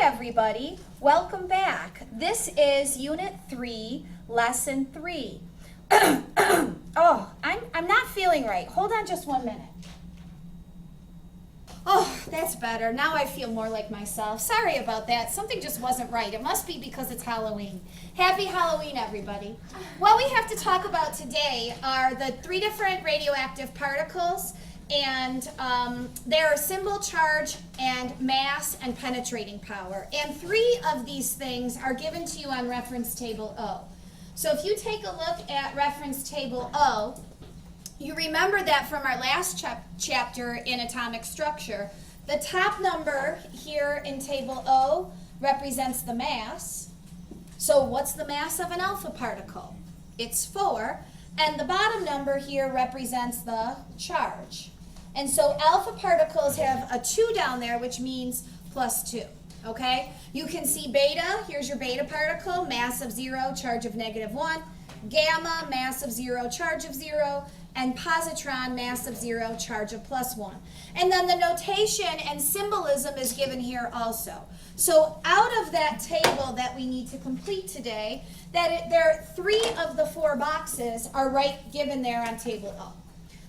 everybody. Welcome back. This is Unit 3, Lesson 3. Oh, I'm not feeling right. Hold on just 1 minute. Oh, that's better. Now I feel more like myself. Sorry about that. Something just wasn't right. It must be because it's Halloween. Happy Halloween, everybody. What we have to talk about today are the 3 different radioactive particles, and their symbol, charge, and mass, and penetrating power. And 3 of these things are given to you on reference table O. So if you take a look at reference table O, you remember that from our last chapter in atomic structure, the top number here in table O represents the mass. So what's the mass of an alpha particle? It's 4. And the bottom number here represents the charge. And so alpha particles have a 2 down there, which means +2. Okay? You can see beta. Here's your beta particle, mass of 0, charge of -1. Gamma, mass of 0, charge of 0. And positron, mass of 0, charge of +1. And then the notation and symbolism is given here also. So out of that table that we need to complete today, there 3 of the 4 boxes are given there on table O.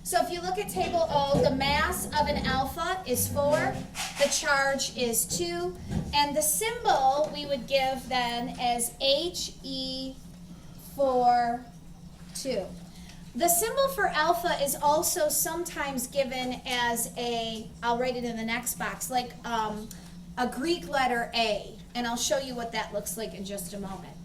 So if you look at table O, the mass of an alpha is 4, the charge is 2, and the symbol we would give then as He42. The symbol for alpha is also sometimes given as I'll write it in the next box, like a Greek letter A, and I'll show you what that looks like in just a moment.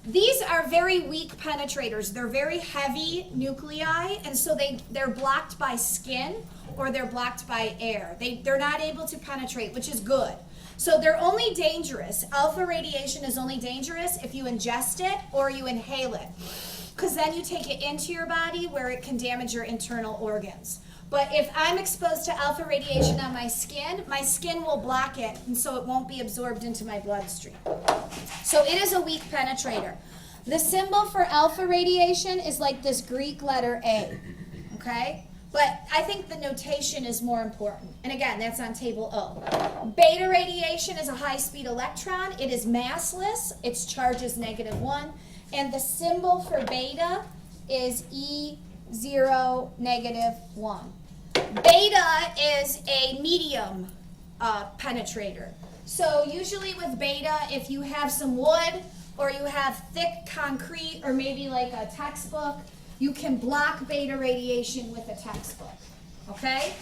These are very weak penetrators. They're very heavy nuclei, and so they're blocked by skin or they're blocked by air. They're not able to penetrate, which is good. So they're only dangerous. Alpha radiation is only dangerous if you ingest it or you inhale it, because then you take it into your body where it can damage your internal organs. But if I'm exposed to alpha radiation on my skin will block it, and so it won't be absorbed into my bloodstream. So it is a weak penetrator. The symbol for alpha radiation is like this Greek letter A, okay? But I think the notation is more important. And again, that's on table O. Beta radiation is a high-speed electron. It is massless. Its charge is -1. And the symbol for beta is E0 -1. Beta is a medium penetrator. So usually with beta, if you have some wood or you have thick concrete or maybe like a textbook, you can block beta radiation with a textbook, okay?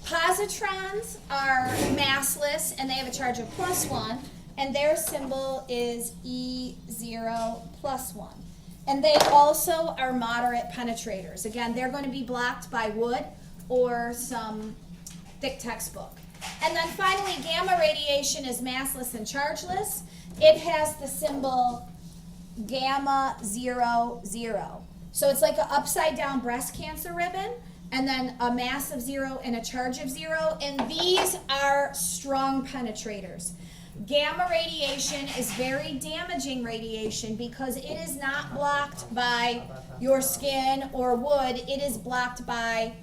Positrons are massless and they have a charge of +1, and their symbol is E0 +1. And they also are moderate penetrators. Again, they're going to be blocked by wood or some thick textbook. And then finally, gamma radiation is massless and chargeless. It has the symbol gamma 0, 0. So it's like an upside down breast cancer ribbon, and then a mass of 0 and a charge of 0. And these are strong penetrators. Gamma radiation is very damaging radiation because it is not blocked by your skin or wood. It is blocked by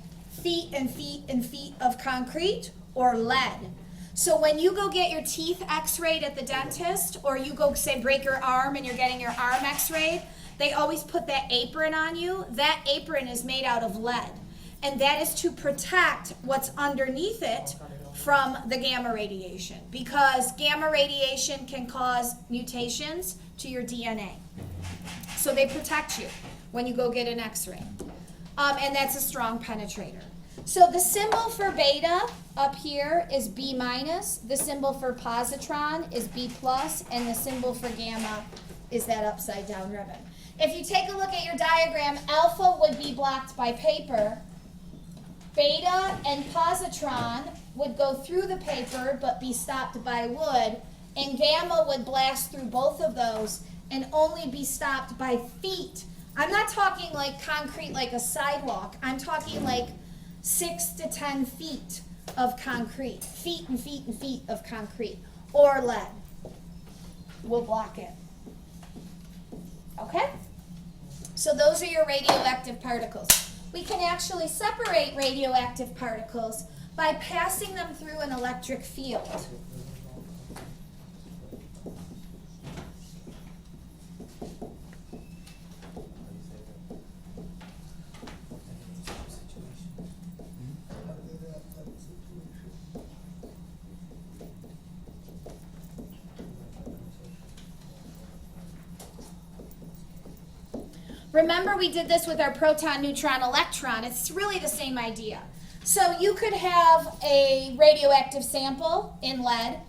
feet and feet and feet of concrete or lead. So when you go get your teeth x-rayed at the dentist, or you go, say, break your arm and you're getting your arm x-rayed, they always put that apron on you. That apron is made out of lead, and that is to protect what's underneath it from the gamma radiation, because gamma radiation can cause mutations to your DNA. So they protect you when you go get an x-ray. And that's a strong penetrator. So the symbol for beta up here is B-, the symbol for positron is B+, and the symbol for gamma is that upside down ribbon. If you take a look at your diagram, alpha would be blocked by paper, beta and positron would go through the paper but be stopped by wood, and gamma would blast through both of those and only be stopped by feet. I'm not talking like concrete like a sidewalk. I'm talking like 6 to 10 feet of concrete. Feet and feet and feet of concrete. Or lead will block it. Okay? So those are your radioactive particles. We can actually separate radioactive particles by passing them through an electric field. Remember we did this with our proton, neutron, electron. It's really the same idea. So you could have a radioactive sample in lead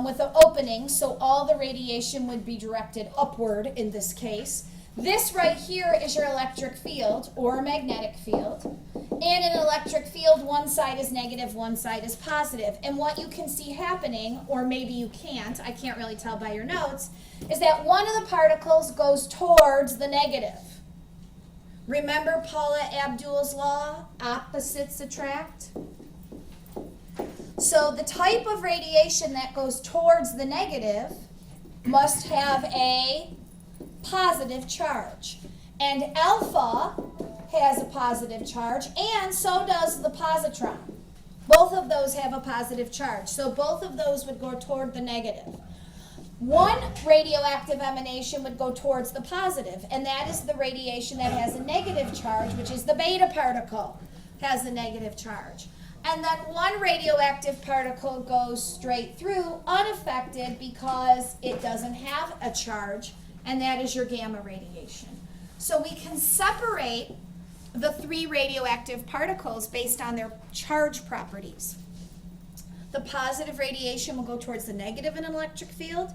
with an opening, so all the radiation would be directed upward in this case. This right here is your electric field or magnetic field. And in an electric field, one side is negative, one side is positive. And what you can see happening, or maybe you can't, I can't really tell by your notes, is that one of the particles goes towards the negative. Remember Paula Abdul's law, opposites attract? So the type of radiation that goes towards the negative must have a positive charge. And alpha has a positive charge, and so does the positron. Both of those have a positive charge, so both of those would go toward the negative. One radioactive emanation would go towards the positive, and that is the radiation that has a negative charge, which is the beta particle, has a negative charge. And then one radioactive particle goes straight through unaffected because it doesn't have a charge, and that is your gamma radiation. So we can separate the three radioactive particles based on their charge properties. The positive radiation will go towards the negative in an electric field.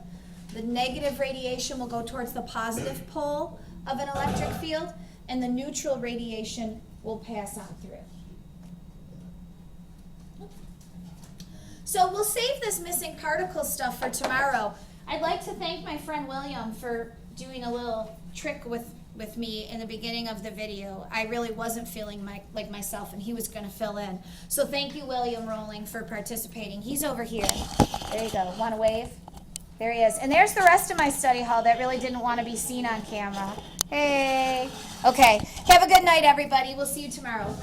The negative radiation will go towards the positive pole of an electric field, and the neutral radiation will pass on through. So we'll save this missing particle stuff for tomorrow. I'd like to thank my friend William for doing a little trick with me in the beginning of the video. I really wasn't feeling like myself, and he was going to fill in. So thank you, William Rowling, for participating. He's over here. There you go. Want to wave? There he is. And there's the rest of my study hall that really didn't want to be seen on camera. Hey. Okay. Have a good night, everybody. We'll see you tomorrow.